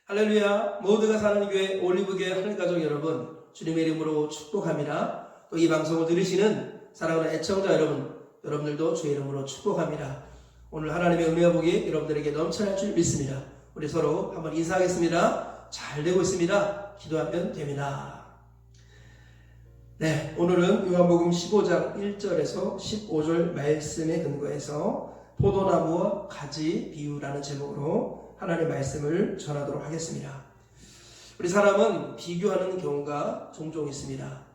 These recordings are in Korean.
할렐루야. 모두가 사는 교회 올리브교회 하늘가족 여러분, 주님의 이름으로 축복합니다. 또 이 방송을 들으시는 사랑하는 애청자 여러분들도 주의 이름으로 축복합니다. 오늘 하나님의 은혜와 복이 여러분들에게 넘쳐날 줄 믿습니다. 우리 서로 한번 인사하겠습니다. 잘 되고 있습니다. 기도하면 됩니다. 네, 오늘은 요한복음 15장 1절에서 15절 말씀에 근거해서 포도나무와 가지 비유라는 제목으로 하나님의 말씀을 전하도록 하겠습니다. 우리 사람은 비교하는 경우가 종종 있습니다.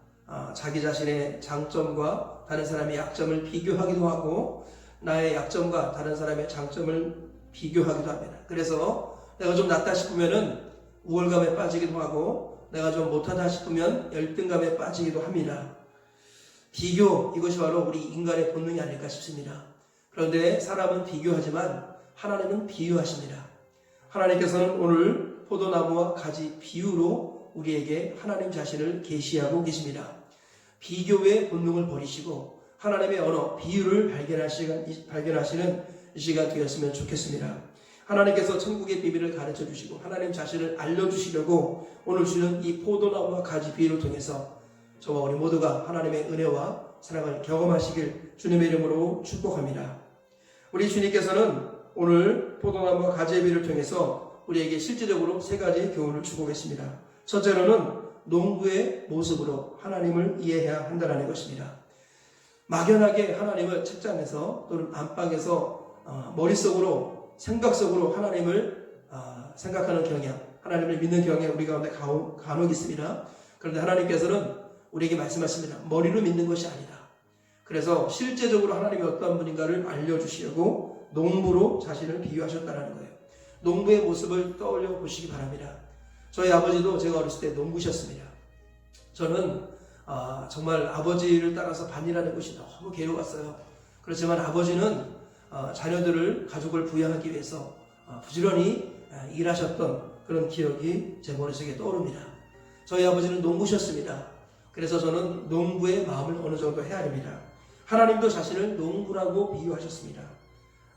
자기 자신의 장점과 다른 사람의 약점을 비교하기도 하고 나의 약점과 다른 사람의 장점을 비교하기도 합니다. 그래서 내가 좀 낫다 싶으면 우월감에 빠지기도 하고 내가 좀 못하다 싶으면 열등감에 빠지기도 합니다. 비교, 이것이 바로 우리 인간의 본능이 아닐까 싶습니다. 그런데 사람은 비교하지만 하나님은 비유하십니다. 하나님께서는 오늘 포도나무와 가지 비유로 우리에게 하나님 자신을 계시하고 계십니다. 비교의 본능을 버리시고 하나님의 언어, 비유를 발견하시는 이 시간 되었으면 좋겠습니다. 하나님께서 천국의 비밀을 가르쳐 주시고 하나님 자신을 알려주시려고 오늘 주는 이 포도나무와 가지 비유를 통해서 저와 우리 모두가 하나님의 은혜와 사랑을 경험하시길 주님의 이름으로 축복합니다. 우리 주님께서는 오늘 포도나무와 가지의 비유를 통해서 우리에게 실제적으로 세 가지의 교훈을 주고 계십니다. 첫째로는 농부의 모습으로 하나님을 이해해야 한다는 것입니다. 막연하게 하나님을 책장에서 또는 안방에서 머릿속으로 생각 속으로 하나님을 생각하는 경향, 하나님을 믿는 경향 우리 가운데 간혹 있습니다. 그런데 하나님께서는 우리에게 말씀하십니다. 머리로 믿는 것이 아니다. 그래서 실제적으로 하나님이 어떤 분인가를 알려주시려고 농부로 자신을 비유하셨다는 거예요. 농부의 모습을 떠올려 보시기 바랍니다. 저희 아버지도 제가 어렸을 때 농부셨습니다. 저는 정말 아버지를 따라서 반일하는 것이 너무 괴로웠어요. 그렇지만 아버지는 자녀들을, 가족을 부양하기 위해서 부지런히 일하셨던 그런 기억이 제 머릿속에 떠오릅니다. 저희 아버지는 농부셨습니다. 그래서 저는 농부의 마음을 어느 정도 헤아립니다. 하나님도 자신을 농부라고 비유하셨습니다.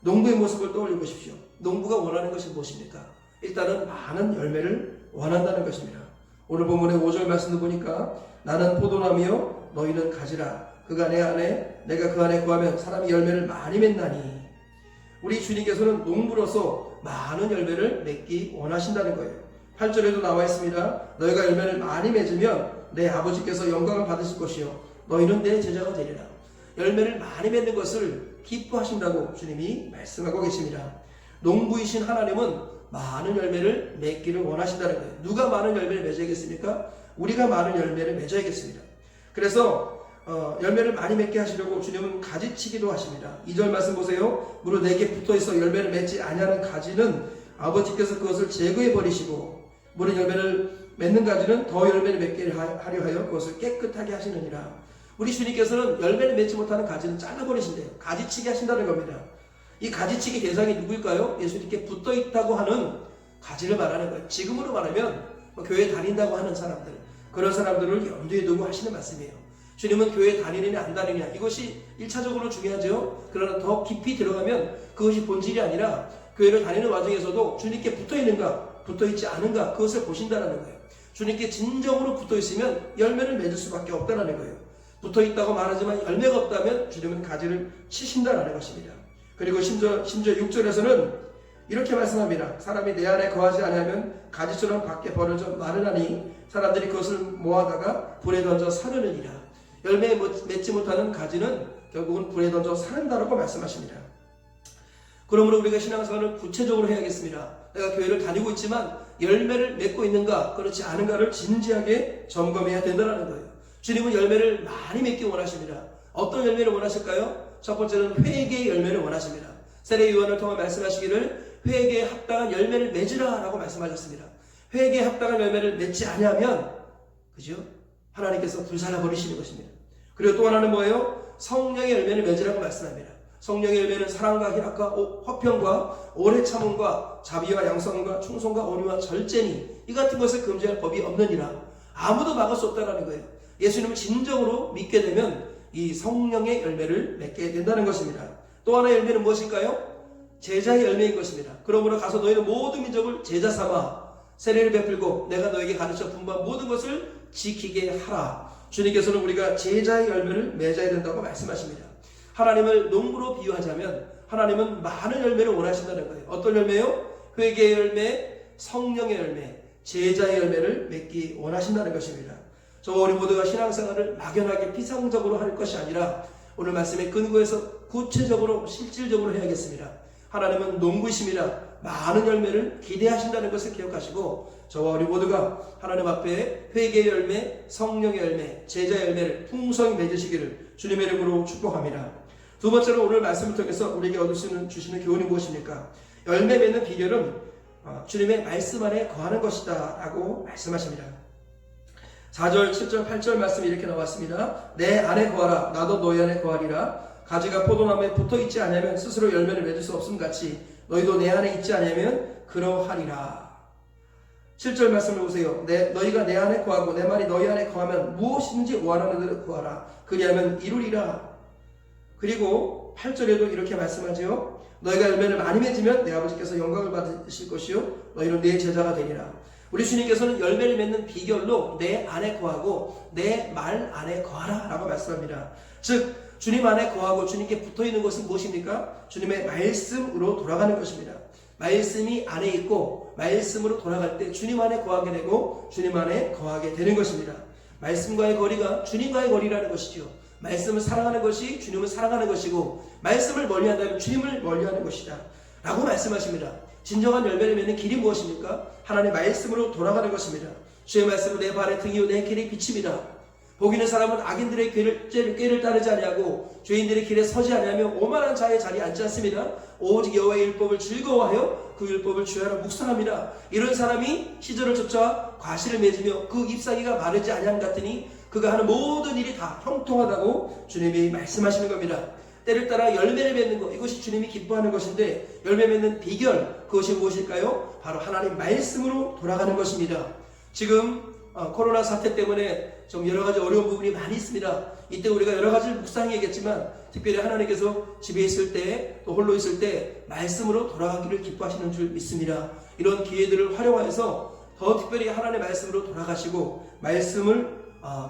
농부의 모습을 떠올려 보십시오. 농부가 원하는 것이 무엇입니까? 일단은 많은 열매를 원한다는 것입니다. 오늘 본문의 5절 말씀도 보니까 나는 포도나무요 너희는 가지라. 그가 내 안에 내가 그 안에 거하면 사람이 열매를 많이 맺나니. 우리 주님께서는 농부로서 많은 열매를 맺기 원하신다는 거예요. 8절에도 나와 있습니다. 너희가 열매를 많이 맺으면 내 아버지께서 영광을 받으실 것이요 너희는 내 제자가 되리라. 열매를 많이 맺는 것을 기뻐하신다고 주님이 말씀하고 계십니다. 농부이신 하나님은 많은 열매를 맺기를 원하신다는 거예요. 누가 많은 열매를 맺어야겠습니까? 우리가 많은 열매를 맺어야겠습니다. 그래서 열매를 많이 맺게 하시려고 주님은 가지치기도 하십니다. 2절 말씀 보세요. 무릇 내게 붙어있어 열매를 맺지 아니하는 가지는 아버지께서 그것을 제거해 버리시고 무릇 열매를 맺는 가지는 더 열매를 맺게 하려 하여 그것을 깨끗하게 하시느니라. 우리 주님께서는 열매를 맺지 못하는 가지는 잘라버리신대요. 가지치기 하신다는 겁니다. 이 가지치기 대상이 누구일까요? 예수님께 붙어있다고 하는 가지를 말하는 거예요. 지금으로 말하면 교회 다닌다고 하는 사람들, 그런 사람들을 염두에 두고 하시는 말씀이에요. 주님은 교회 다니느냐 안 다니느냐 이것이 1차적으로 중요하죠. 그러나 더 깊이 들어가면 그것이 본질이 아니라 교회를 다니는 와중에서도 주님께 붙어있는가 붙어있지 않은가 그것을 보신다는 거예요. 주님께 진정으로 붙어있으면 열매를 맺을 수밖에 없다는 거예요. 붙어있다고 말하지만 열매가 없다면 주님은 가지를 치신다는 것입니다. 그리고 심지어 6절에서는 이렇게 말씀합니다. 사람이 내 안에 거하지 않으면 가지처럼 밖에 버려져 마르나니 사람들이 그것을 모아다가 불에 던져 사르느니라. 열매 맺지 못하는 가지는 결국은 불에 던져 사른다라고 말씀하십니다. 그러므로 우리가 신앙생활을 구체적으로 해야겠습니다. 내가 교회를 다니고 있지만 열매를 맺고 있는가 그렇지 않은가를 진지하게 점검해야 된다는 거예요. 주님은 열매를 많이 맺기 원하십니다. 어떤 열매를 원하실까요? 첫 번째는 회개의 열매를 원하십니다. 세례 요한을 통해 말씀하시기를 회개에 합당한 열매를 맺으라 라고 말씀하셨습니다. 회개에 합당한 열매를 맺지 아니하면 그죠? 하나님께서 불살라 버리시는 것입니다. 그리고 또 하나는 뭐예요? 성령의 열매를 맺으라고 말씀합니다. 성령의 열매는 사랑과 희락과 화평과 오래 참음과 자비와 양성과 충성과 온유와 절제니 이 같은 것을 금지할 법이 없느니라. 아무도 막을 수 없다는 거예요. 예수님을 진정으로 믿게 되면 이 성령의 열매를 맺게 된다는 것입니다. 또 하나의 열매는 무엇일까요? 제자의 열매인 것입니다. 그러므로 가서 너희는 모든 민족을 제자 삼아 세례를 베풀고 내가 너에게 가르쳐 분부한 모든 것을 지키게 하라. 주님께서는 우리가 제자의 열매를 맺어야 된다고 말씀하십니다. 하나님을 농부로 비유하자면 하나님은 많은 열매를 원하신다는 거예요. 어떤 열매요? 회개의 열매, 성령의 열매, 제자의 열매를 맺기 원하신다는 것입니다. 우리 모두가 신앙생활을 막연하게 피상적으로 할 것이 아니라 오늘 말씀에 근거해서 구체적으로 실질적으로 해야겠습니다. 하나님은 농부이십니다. 많은 열매를 기대하신다는 것을 기억하시고 저와 우리 모두가 하나님 앞에 회개의 열매, 성령의 열매, 제자의 열매를 풍성히 맺으시기를 주님의 이름으로 축복합니다. 두 번째로 오늘 말씀을 통해서 우리에게 주시는 교훈이 무엇입니까? 열매 맺는 비결은 주님의 말씀 안에 거하는 것이다 라고 말씀하십니다. 4절, 7절, 8절 말씀이 이렇게 나왔습니다. 내 안에 거하라 나도 너희 안에 거하리라. 가지가 포도나무에 붙어있지 않으면 스스로 열매를 맺을 수 없음 같이 너희도 내 안에 있지 않으면 그러하리라. 7절 말씀을 보세요. 너희가 내 안에 거하고 내 말이 너희 안에 거하면 무엇이든지 원하는 대로 구하라. 그리하면 이루리라. 그리고 8절에도 이렇게 말씀하죠. 너희가 열매를 많이 맺으면 내 아버지께서 영광을 받으실 것이요 너희는 내 제자가 되리라. 우리 주님께서는 열매를 맺는 비결로 내 안에 거하고 내 말 안에 거하라 라고 말씀합니다. 즉 주님 안에 거하고 주님께 붙어있는 것은 무엇입니까? 주님의 말씀으로 돌아가는 것입니다. 말씀이 안에 있고 말씀으로 돌아갈 때 주님 안에 거하게 되고 주님 안에 거하게 되는 것입니다. 말씀과의 거리가 주님과의 거리라는 것이죠. 말씀을 사랑하는 것이 주님을 사랑하는 것이고 말씀을 멀리한다면 주님을 멀리하는 것이다 라고 말씀하십니다. 진정한 열매를 맺는 길이 무엇입니까? 하나님의 말씀으로 돌아가는 것입니다. 주의 말씀은 내 발의 등이요 내 길의 빛입니다. 복 있는 사람은 악인들의 꾀를 따르지 아니하고 죄인들의 길에 서지 아니하며 오만한 자의 자리에 앉지 않습니다. 오직 여호와의 율법을 즐거워하여 그 율법을 주야로 묵상합니다. 이런 사람이 시절을 쫓아 과실을 맺으며 그 잎사귀가 마르지 아니함 같으니 그가 하는 모든 일이 다 형통하다고 주님이 말씀하시는 겁니다. 때를 따라 열매를 맺는 것, 이것이 주님이 기뻐하는 것인데 열매 맺는 비결, 그것이 무엇일까요? 바로 하나님 말씀으로 돌아가는 것입니다. 지금 코로나 사태 때문에 좀 여러 가지 어려운 부분이 많이 있습니다. 이때 우리가 여러 가지를 묵상해야겠지만 특별히 하나님께서 집에 있을 때 또 홀로 있을 때 말씀으로 돌아가기를 기뻐하시는 줄 믿습니다. 이런 기회들을 활용하여서 더 특별히 하나님의 말씀으로 돌아가시고 말씀을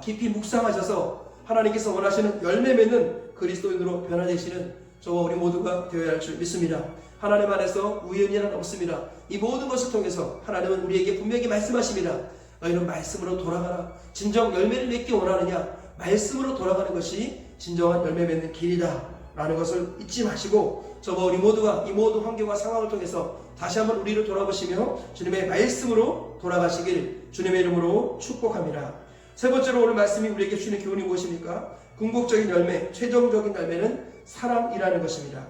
깊이 묵상하셔서 하나님께서 원하시는 열매 맺는 그리스도인으로 변화되시는 저와 우리 모두가 되어야 할 줄 믿습니다. 하나님 안에서 우연이 하나 없습니다. 이 모든 것을 통해서 하나님은 우리에게 분명히 말씀하십니다. 너희는 말씀으로 돌아가라. 진정 열매를 맺기 원하느냐? 말씀으로 돌아가는 것이 진정한 열매 맺는 길이다 라는 것을 잊지 마시고 저와 우리 모두가 이 모든 환경과 상황을 통해서 다시 한번 우리를 돌아보시며 주님의 말씀으로 돌아가시길 주님의 이름으로 축복합니다. 세 번째로 오늘 말씀이 우리에게 주시는 교훈이 무엇입니까? 궁극적인 열매, 최종적인 열매는 사랑이라는 것입니다.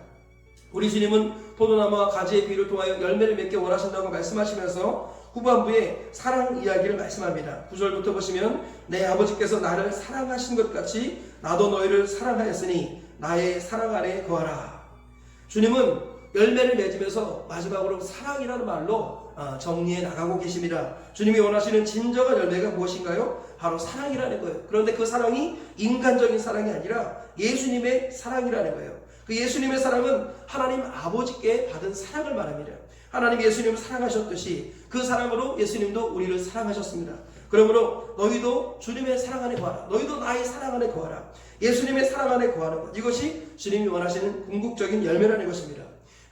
우리 주님은 포도나무와 가지의 비유를 통하여 열매를 맺기 원하신다고 말씀하시면서 후반부에 사랑 이야기를 말씀합니다. 9절부터 보시면 내 아버지께서 나를 사랑하신 것 같이 나도 너희를 사랑하였으니 나의 사랑 안에 거하라. 주님은 열매를 맺으면서 마지막으로 사랑이라는 말로 정리해 나가고 계십니다. 주님이 원하시는 진정한 열매가 무엇인가요? 바로 사랑이라는 거예요. 그런데 그 사랑이 인간적인 사랑이 아니라 예수님의 사랑이라는 거예요. 그 예수님의 사랑은 하나님 아버지께 받은 사랑을 말합니다. 하나님 예수님을 사랑하셨듯이 그 사랑으로 예수님도 우리를 사랑하셨습니다. 그러므로 너희도 주님의 사랑 안에 거하라. 너희도 나의 사랑 안에 거하라. 예수님의 사랑 안에 거하는 것, 이것이 주님이 원하시는 궁극적인 열매라는 것입니다.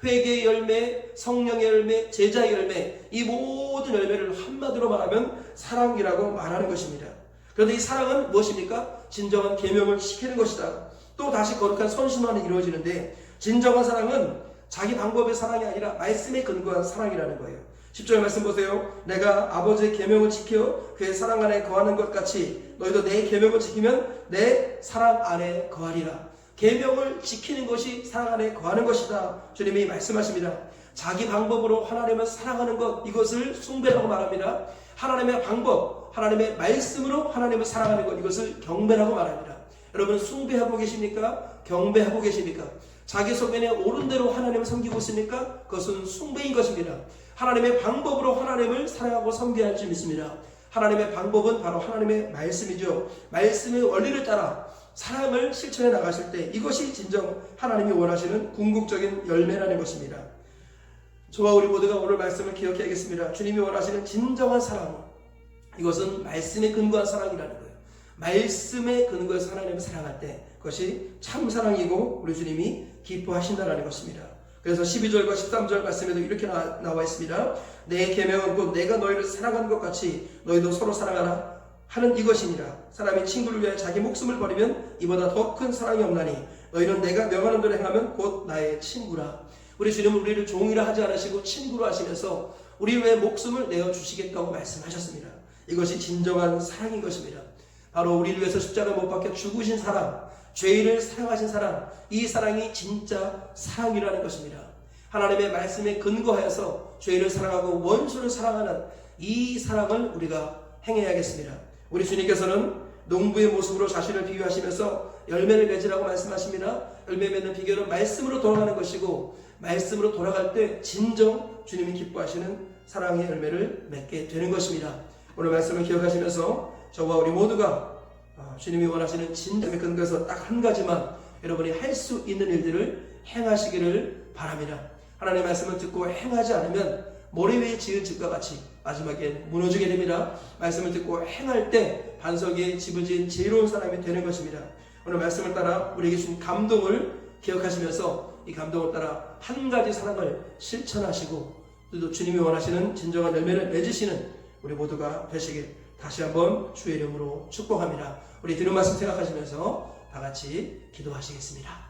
회개의 열매, 성령의 열매, 제자의 열매, 이 모든 열매를 한마디로 말하면 사랑이라고 말하는 것입니다. 그런데 이 사랑은 무엇입니까? 진정한 계명을 지키는 것이다. 또 다시 거룩한 선신화는 이루어지는데 진정한 사랑은 자기 방법의 사랑이 아니라 말씀에 근거한 사랑이라는 거예요. 10절 말씀 보세요. 내가 아버지의 계명을 지켜 그의 사랑 안에 거하는 것 같이 너희도 내 계명을 지키면 내 사랑 안에 거하리라. 계명을 지키는 것이 사랑 안에 거하는 것이다. 주님이 말씀하십니다. 자기 방법으로 하나님을 사랑하는 것, 이것을 숭배라고 말합니다. 하나님의 방법, 하나님의 말씀으로 하나님을 사랑하는 것, 이것을 경배라고 말합니다. 여러분 숭배하고 계십니까? 경배하고 계십니까? 자기 소견에 옳은 대로 하나님을 섬기고 있습니까? 그것은 숭배인 것입니다. 하나님의 방법으로 하나님을 사랑하고 섬겨야 할 줄 믿습니다. 하나님의 방법은 바로 하나님의 말씀이죠. 말씀의 원리를 따라 사랑을 실천해 나가실 때 이것이 진정 하나님이 원하시는 궁극적인 열매라는 것입니다. 저와 우리 모두가 오늘 말씀을 기억해야겠습니다. 주님이 원하시는 진정한 사랑은 이것은 말씀에 근거한 사랑이라는 거예요. 말씀에 근거해서 하나님을 사랑할 때 그것이 참 사랑이고 우리 주님이 기뻐하신다는 것입니다. 그래서 12절과 13절 말씀에도 이렇게 나와 있습니다. 내 계명은 곧 내가 너희를 사랑한 것 같이 너희도 서로 사랑하라 하는 이것이니라. 사람이 친구를 위하여 자기 목숨을 버리면 이보다 더 큰 사랑이 없나니 너희는 내가 명하는 대로 행하면 곧 나의 친구라. 우리 주님은 우리를 종이라 하지 않으시고 친구로 하시면서 우리 위해 목숨을 내어주시겠다고 말씀하셨습니다. 이것이 진정한 사랑인 것입니다. 바로 우리를 위해서 십자가 못 박혀 죽으신 사랑, 죄인을 사랑하신 사랑, 이 사랑이 진짜 사랑이라는 것입니다. 하나님의 말씀에 근거하여서 죄인을 사랑하고 원수를 사랑하는 이 사랑을 우리가 행해야겠습니다. 우리 주님께서는 농부의 모습으로 자신을 비유하시면서 열매를 맺으라고 말씀하십니다. 열매 맺는 비결은 말씀으로 돌아가는 것이고 말씀으로 돌아갈 때 진정 주님이 기뻐하시는 사랑의 열매를 맺게 되는 것입니다. 오늘 말씀을 기억하시면서 저와 우리 모두가 주님이 원하시는 진정에 근거해서 딱 한 가지만 여러분이 할 수 있는 일들을 행하시기를 바랍니다. 하나님의 말씀을 듣고 행하지 않으면 모래 위에 지은 집과 같이 마지막에 무너지게 됩니다. 말씀을 듣고 행할 때 반석 위에 집을 지은 지혜로운 사람이 되는 것입니다. 오늘 말씀을 따라 우리에게 준 감동을 기억하시면서 이 감동을 따라 한 가지 사랑을 실천하시고 또 주님이 원하시는 진정한 열매를 맺으시는 우리 모두가 되시길 다시 한번 주의 이름으로 축복합니다. 우리 들은 말씀 생각하시면서 다 같이 기도하시겠습니다.